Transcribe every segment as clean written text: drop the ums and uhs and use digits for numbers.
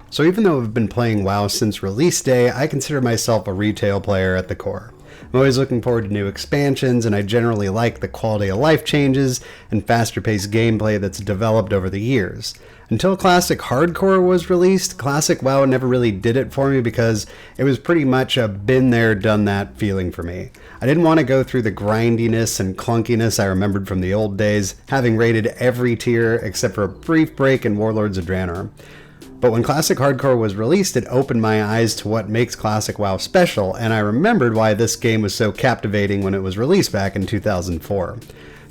So even though I've been playing WoW since release day, I consider myself a retail player at the core. I'm always looking forward to new expansions, and I generally like the quality of life changes and faster paced gameplay that's developed over the years. Until Classic Hardcore was released, Classic WoW never really did it for me because it was pretty much a been there, done that feeling for me. I didn't want to go through the grindiness and clunkiness I remembered from the old days, having raided every tier except for a brief break in Warlords of Draenor. But when Classic Hardcore was released, it opened my eyes to what makes Classic WoW special, and I remembered why this game was so captivating when it was released back in 2004.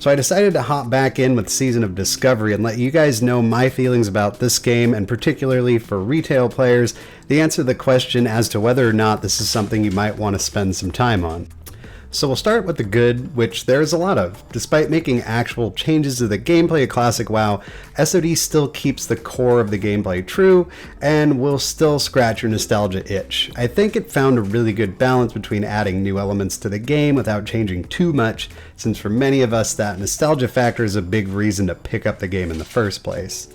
So I decided to hop back in with Season of Discovery and let you guys know my feelings about this game, and particularly for retail players, the answer to the question as to whether or not this is something you might want to spend some time on. So we'll start with the good, which there's a lot of. Despite making actual changes to the gameplay of Classic WoW, SOD still keeps the core of the gameplay true, and will still scratch your nostalgia itch. I think it found a really good balance between adding new elements to the game without changing too much, since for many of us that nostalgia factor is a big reason to pick up the game in the first place.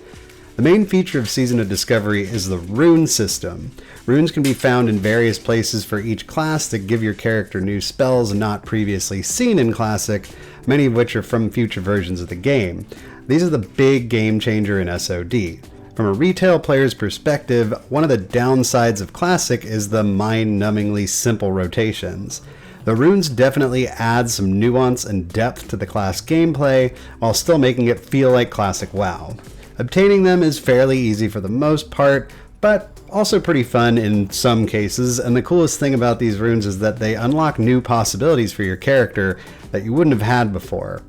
The main feature of Season of Discovery is the rune system. Runes can be found in various places for each class that give your character new spells not previously seen in Classic, many of which are from future versions of the game. These are the big game changer in SOD. From a retail player's perspective, one of the downsides of Classic is the mind-numbingly simple rotations. The runes definitely add some nuance and depth to the class gameplay, while still making it feel like Classic WoW. Obtaining them is fairly easy for the most part, but also pretty fun in some cases, and the coolest thing about these runes is that they unlock new possibilities for your character that you wouldn't have had before.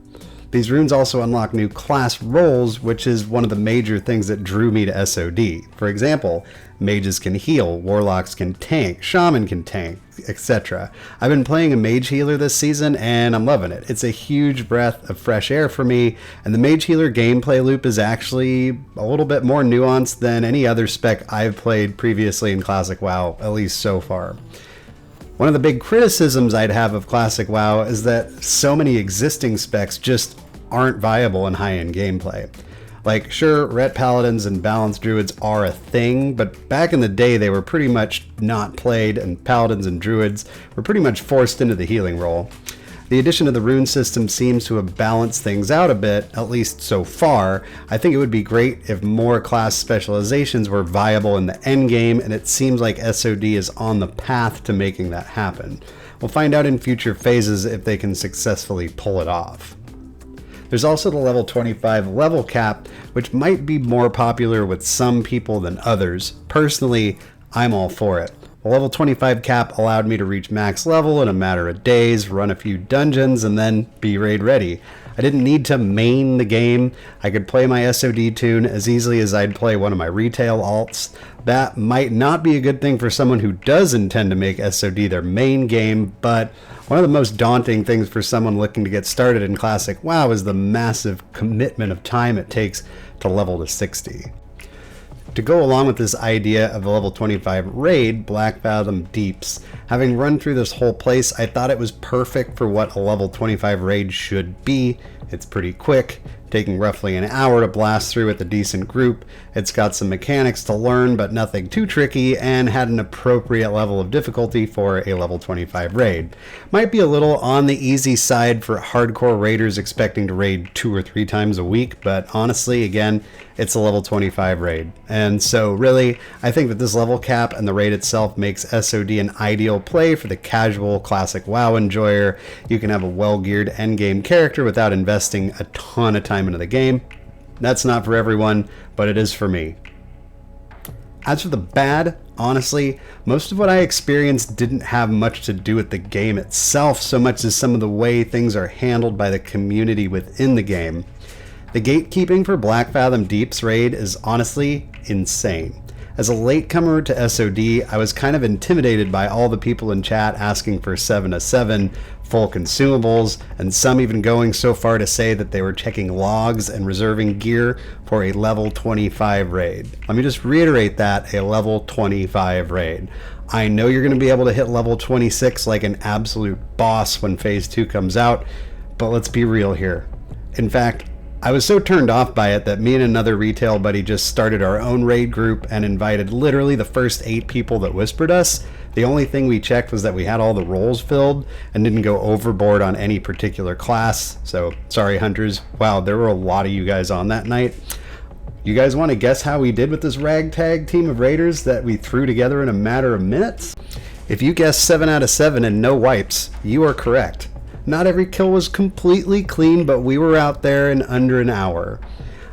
These runes also unlock new class roles, which is one of the major things that drew me to SOD. For example, mages can heal, warlocks can tank, shaman can tank, etc. I've been playing a mage healer this season and I'm loving it. It's a huge breath of fresh air for me, and the mage healer gameplay loop is actually a little bit more nuanced than any other spec I've played previously in Classic WoW, at least so far. One of the big criticisms I'd have of Classic WoW is that so many existing specs just aren't viable in high-end gameplay. Like, sure, Ret Paladins and Balanced Druids are a thing, but back in the day they were pretty much not played, and Paladins and Druids were pretty much forced into the healing role. The addition of the rune system seems to have balanced things out a bit, at least so far. I think it would be great if more class specializations were viable in the endgame, and it seems like SOD is on the path to making that happen. We'll find out in future phases if they can successfully pull it off. There's also the level 25 level cap, which might be more popular with some people than others. Personally, I'm all for it. The level 25 cap allowed me to reach max level in a matter of days, run a few dungeons, and then be raid ready. I didn't need to main the game. I could play my SOD tune as easily as I'd play one of my retail alts. That might not be a good thing for someone who does intend to make SOD their main game, but one of the most daunting things for someone looking to get started in Classic WoW is the massive commitment of time it takes to level to 60. To go along with this idea of a level 25 raid, Black Fathom Deeps, having run through this whole place, I thought it was perfect for what a level 25 raid should be. It's pretty quick, taking roughly an hour to blast through with a decent group. It's got some mechanics to learn, but nothing too tricky, and had an appropriate level of difficulty for a level 25 raid. Might be a little on the easy side for hardcore raiders expecting to raid 2 or 3 times a week, but honestly, again, it's a level 25 raid. And so really, I think that this level cap and the raid itself makes SOD an ideal play for the casual Classic WoW enjoyer. You can have a well-geared endgame character without investing a ton of time into the game. That's not for everyone, but it is for me. As for the bad, honestly, most of what I experienced didn't have much to do with the game itself so much as some of the way things are handled by the community within the game. The gatekeeping for Black Fathom Deep's raid is honestly insane. As a latecomer to SOD, I was kind of intimidated by all the people in chat asking for 7/7 full consumables, and some even going so far to say that they were checking logs and reserving gear for a level 25 raid. Let me just reiterate that, a level 25 raid. I know you're going to be able to hit level 26 like an absolute boss when phase 2 comes out, but let's be real here. In fact, I was so turned off by it that me and another retail buddy just started our own raid group and invited literally the first 8 people that whispered us. The only thing we checked was that we had all the roles filled and didn't go overboard on any particular class. So sorry, hunters. Wow, there were a lot of you guys on that night. You guys want to guess how we did with this ragtag team of raiders that we threw together in a matter of minutes? If you guessed 7 out of 7 and no wipes, you are correct. Not every kill was completely clean, but we were out there in under an hour.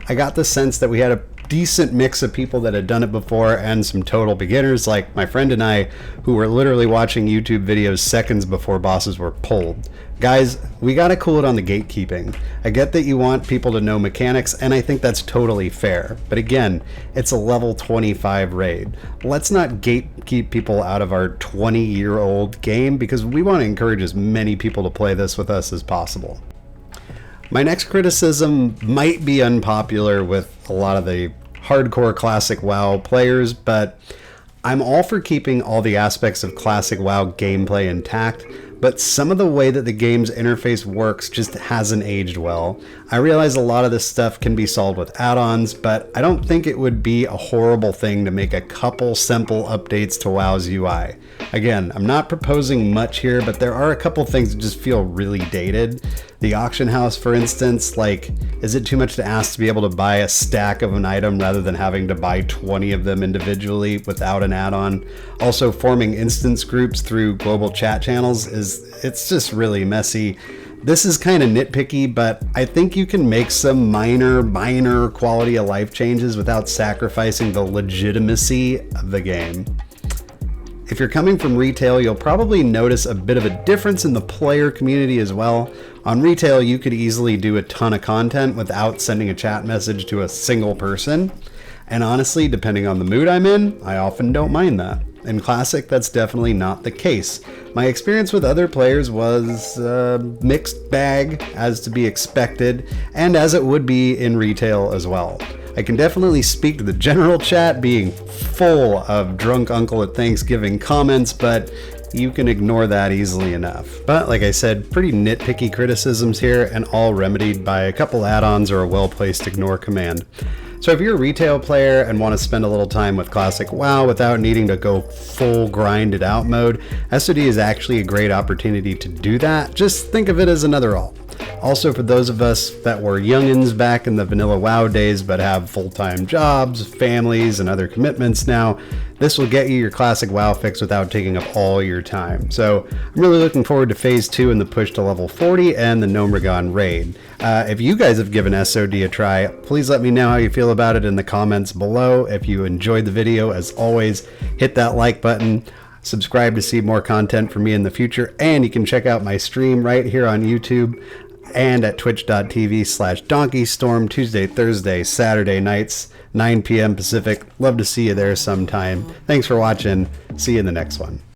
I got the sense that we had a decent mix of people that had done it before and some total beginners like my friend and I, who were literally watching YouTube videos seconds before bosses were pulled. Guys, we gotta cool it on the gatekeeping. I get that you want people to know mechanics, and I think that's totally fair. But again, it's a level 25 raid. Let's not gatekeep people out of our 20-year-old game, because we want to encourage as many people to play this with us as possible. My next criticism might be unpopular with a lot of the hardcore classic WoW players, but I'm all for keeping all the aspects of classic WoW gameplay intact, but some of the way that the game's interface works just hasn't aged well. I realize a lot of this stuff can be solved with add-ons, but I don't think it would be a horrible thing to make a couple simple updates to WoW's UI. Again, I'm not proposing much here, but there are a couple things that just feel really dated. The auction house, for instance, like, is it too much to ask to be able to buy a stack of an item rather than having to buy 20 of them individually without an add-on? Also, forming instance groups through global chat channels it's just really messy. This is kind of nitpicky, but I think you can make some minor quality of life changes without sacrificing the legitimacy of the game. If you're coming from retail, you'll probably notice a bit of a difference in the player community as well. On retail, you could easily do a ton of content without sending a chat message to a single person. And honestly, depending on the mood I'm in, I often don't mind that. In Classic, that's definitely not the case. My experience with other players was a mixed bag, as to be expected, and as it would be in retail as well. I can definitely speak to the general chat being full of drunk uncle at Thanksgiving comments, but you can ignore that easily enough. But like I said, pretty nitpicky criticisms here, and all remedied by a couple add-ons or a well-placed ignore command. So if you're a retail player and want to spend a little time with Classic WoW without needing to go full grinded out mode, SOD is actually a great opportunity to do that. Just think of it as another alt. Also, for those of us that were youngins back in the vanilla WoW days but have full-time jobs, families, and other commitments now, this will get you your classic WoW fix without taking up all your time. So I'm really looking forward to Phase 2 and the push to level 40 and the Gnomeregan raid. If you guys have given SOD a try, please let me know how you feel about it in the comments below. If you enjoyed the video, as always, hit that like button. Subscribe to see more content from me in the future, and you can check out my stream right here on YouTube and at twitch.tv/DonkeyStorm Tuesday, Thursday, Saturday nights, 9 p.m. Pacific. Love to see you there sometime. Thanks for watching. See you in the next one.